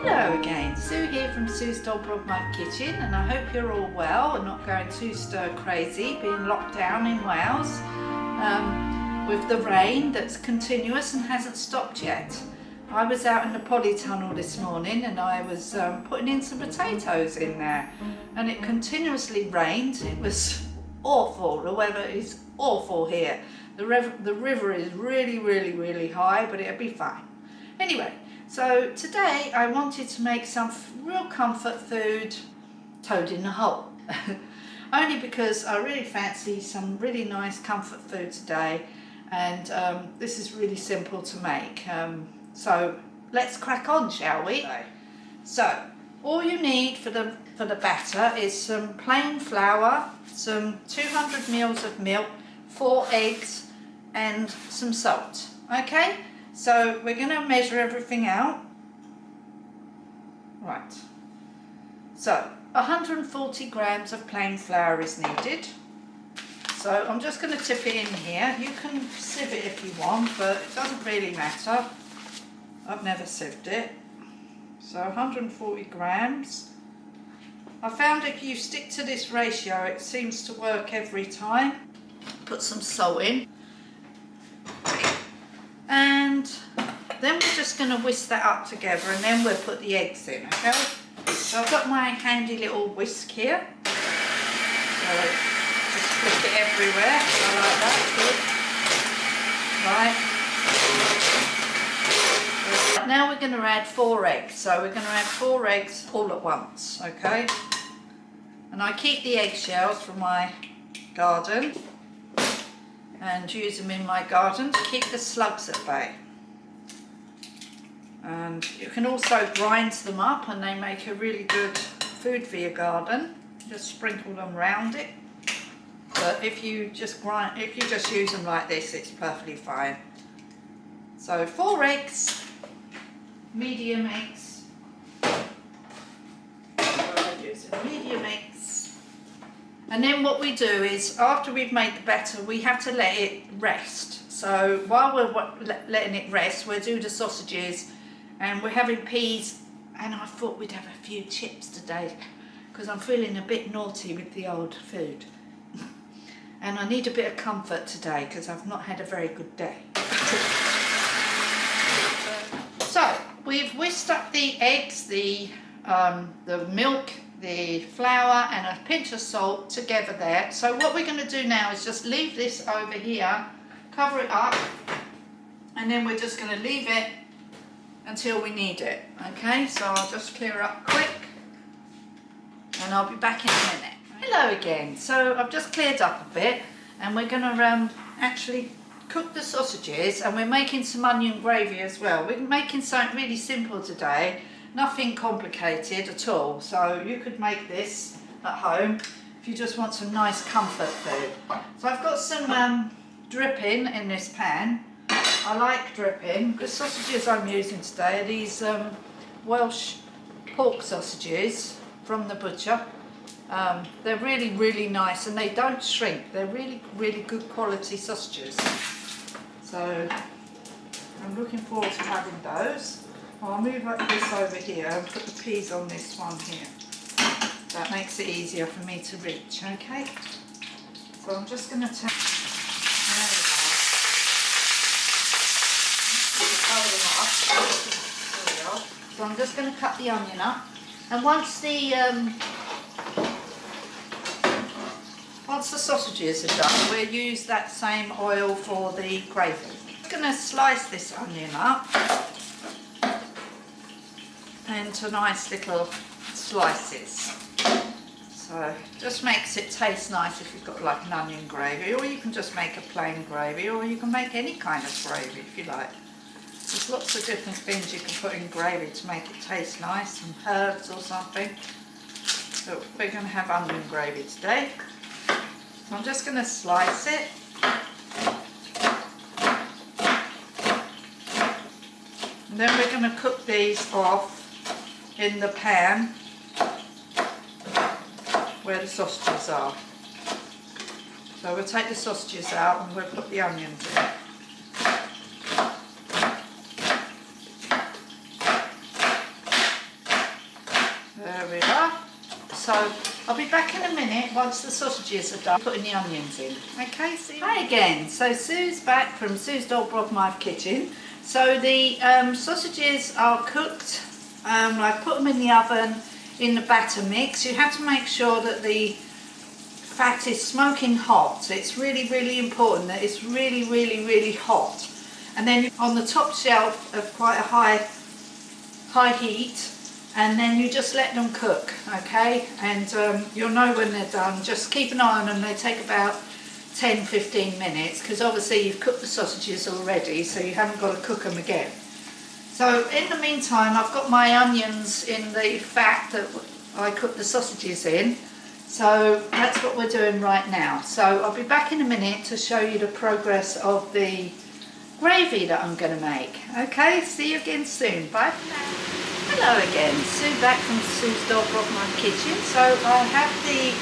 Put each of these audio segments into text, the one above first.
Hello again, Sue here from Sue's Dog Mud Kitchen, and I hope you're all well and not going too stir crazy being locked down in Wales with the rain that's continuous and hasn't stopped yet. I was out in the polytunnel this morning and I was putting in some potatoes in there, and it continuously rained. It was awful. The weather is awful here. The river is really high, but it'll be fine. Anyway, so today I wanted to make some real comfort food, toad in the hole. Only because I really fancy some really nice comfort food today, and this is really simple to make. So let's crack on, shall we? So all you need for the batter is some plain flour, some 200 ml of milk, 4 eggs and some salt. Okay, so we're going to measure everything out. Right, so 140 grams of plain flour is needed. So I'm just going to tip it in here. You can sieve it if you want, but it doesn't really matter. I've never sieved it. So 140 grams. I found if you stick to this ratio, it seems to work every time. Put some salt in. And then we're just going to whisk that up together, and then we'll put the eggs in, okay? So I've got my handy little whisk here. So just flick it everywhere. I like that. Good. Right. Now we're going to add 4 eggs. So we're going to add 4 eggs all at once, okay? And I keep the eggshells from my garden and use them in my garden to keep the slugs at bay. And you can also grind them up and they make a really good food for your garden. Just sprinkle them around it. But if you just use them like this, it's perfectly fine. So 4 eggs, medium eggs. Medium eggs. And then what we do is, after we've made the batter, we have to let it rest. So while we're letting it rest, we'll do the sausages, and we're having peas, and I thought we'd have a few chips today because I'm feeling a bit naughty with the old food. And I need a bit of comfort today because I've not had a very good day. So we've whisked up the eggs, the milk, the flour and a pinch of salt together there. So what we're going to do now is just leave this over here, cover it up, and then we're just going to leave it until we need it. Okay, so I'll just clear up quick and I'll be back in a minute. Hello again. So I've just cleared up a bit and we're going to actually cook the sausages, and we're making some onion gravy as well. We're making something really simple today, nothing complicated at all. So you could make this at home if you just want some nice comfort food. So I've got some dripping in this pan. I like dripping. The sausages I'm using today are these Welsh pork sausages from the butcher. They're really nice and they don't shrink. They're really good quality sausages. So I'm looking forward to having those. I'll move this over here and put the peas on this one here. That makes it easier for me to reach, okay? So I'm just going to take... So I'm just going to cut the onion up, and once the sausages are done, we'll use that same oil for the gravy. I'm going to slice this onion up into nice little slices. So just makes it taste nice if you've got like an onion gravy, or you can just make a plain gravy, or you can make any kind of gravy if you like. There's lots of different things you can put in gravy to make it taste nice, some herbs or something. So we're going to have onion gravy today. So I'm just going to slice it. And then we're going to cook these off in the pan where the sausages are. So we'll take the sausages out and we'll put the onions in. So I'll be back in a minute once the sausages are done putting the onions in. Okay, see you. Hi again. So Sue's back from Sue's Dog Brothknife Kitchen. So the sausages are cooked. I put them in the oven in the batter mix. You have to make sure that the fat is smoking hot. It's really, really important that it's really, really, really hot. And then on the top shelf of quite a high heat, and then you just let them cook, okay? And you'll know when they're done. Just keep an eye on them. They take about 10-15 minutes because obviously you've cooked the sausages already, so you haven't got to cook them again. So in the meantime, I've got my onions in the fat that I cooked the sausages in. So that's what we're doing right now. So I'll be back in a minute to show you the progress of the gravy that I'm going to make. Okay, see you again soon. Bye for now. Hello again, Sue back from Sue's Dog Brothknife Kitchen. So I have the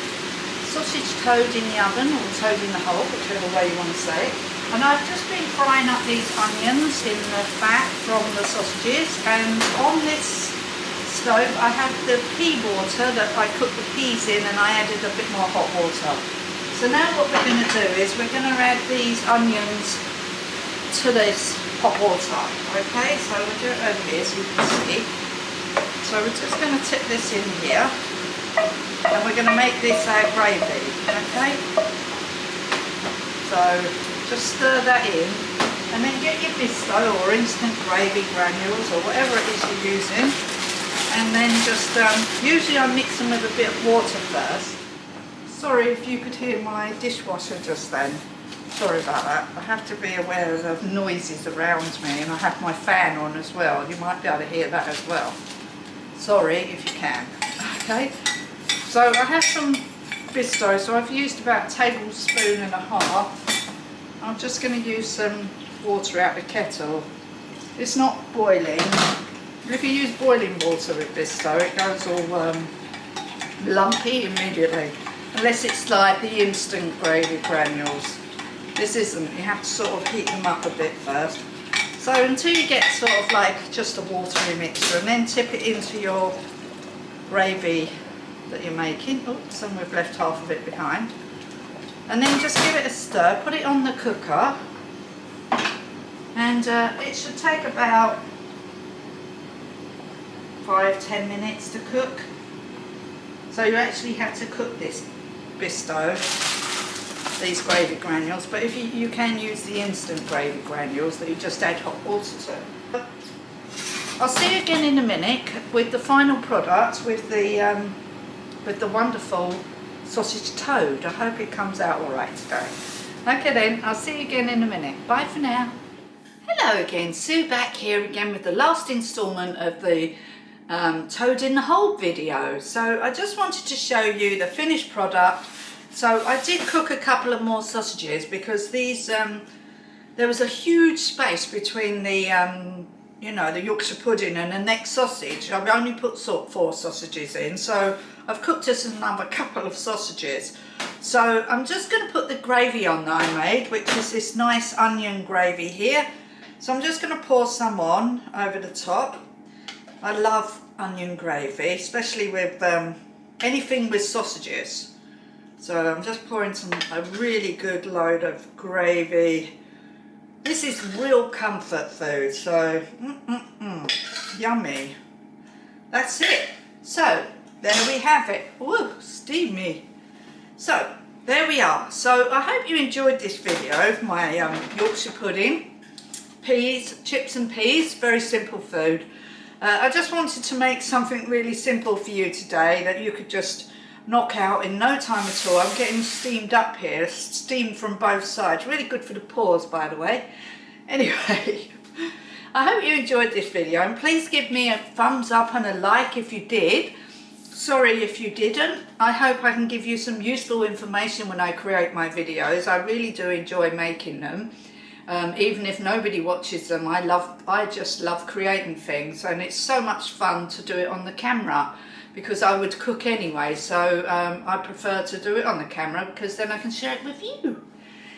sausage toad in the oven, or toad in the hole, whichever way you want to say it. And I've just been frying up these onions in the fat from the sausages, and on this stove I have the pea water that I cooked the peas in, and I added a bit more hot water. So now what we're going to do is we're going to add these onions to this hot water. Okay, so we'll do it over here so you can see. So we're just going to tip this in here, and we're going to make this our gravy. Okay, so just stir that in, and then get your Bisto or instant gravy granules or whatever it is you're using, and then just usually I mix them with a bit of water first. Sorry if you could hear my dishwasher just then. Sorry about that. I have to be aware of the noises around me, and I have my fan on as well. You might be able to hear that as well. Sorry if you can. Okay, so I have some Bisto, so I've used about a tablespoon and a half. I'm just going to use some water out of the kettle. It's not boiling. If you use boiling water with Bisto, it goes all lumpy immediately, unless it's like the instant gravy granules. This isn't. You have to sort of heat them up a bit first. So until you get sort of like just a watery mixture, and then tip it into your gravy that you're making. Oops, and we've left half of it behind. And then just give it a stir, put it on the cooker, and it should take about 5-10 minutes to cook. So you actually have to cook this Bisto, these gravy granules, but if you can use the instant gravy granules that you just add hot water to. I'll see you again in a minute with the final product, with the wonderful sausage toad. I hope it comes out all right today. Okay then, I'll see you again in a minute. Bye for now. Hello again, Sue back here again with the last instalment of the toad in the hole video. So I just wanted to show you the finished product. So I did cook a couple of more sausages because these there was a huge space between the you know, the Yorkshire pudding and the next sausage. I've only put 4 sausages in, so I've cooked us another couple of sausages. So I'm just going to put the gravy on that I made, which is this nice onion gravy here. So I'm just going to pour some on over the top. I love onion gravy, especially with anything with sausages. So I'm just pouring a really good load of gravy. This is real comfort food, so yummy. That's it. So there we have it. Woo, steamy. So there we are. So I hope you enjoyed this video of my Yorkshire pudding, peas, chips and peas, very simple food. I just wanted to make something really simple for you today that you could just knock out in no time at all. I'm getting steamed up here, steamed from both sides. Really good for the pores, by the way. Anyway, I hope you enjoyed this video, and please give me a thumbs up and a like if you did. Sorry if you didn't. I hope I can give you some useful information when I create my videos. I really do enjoy making them. Even if nobody watches them, I just love creating things, and it's so much fun to do it on the camera, because I would cook anyway, so I prefer to do it on the camera because then I can share it with you.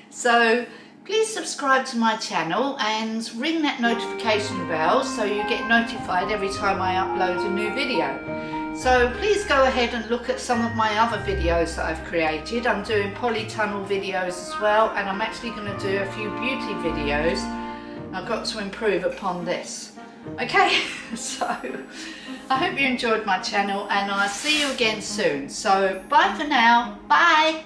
So Please subscribe to my channel and ring that notification bell so you get notified every time I upload a new video. So please go ahead and look at some of my other videos that I've created. I'm doing polytunnel videos as well, and I'm actually going to do a few beauty videos. I've got to improve upon this. Okay, so I hope you enjoyed my channel and I'll see you again soon. So bye for now. Bye.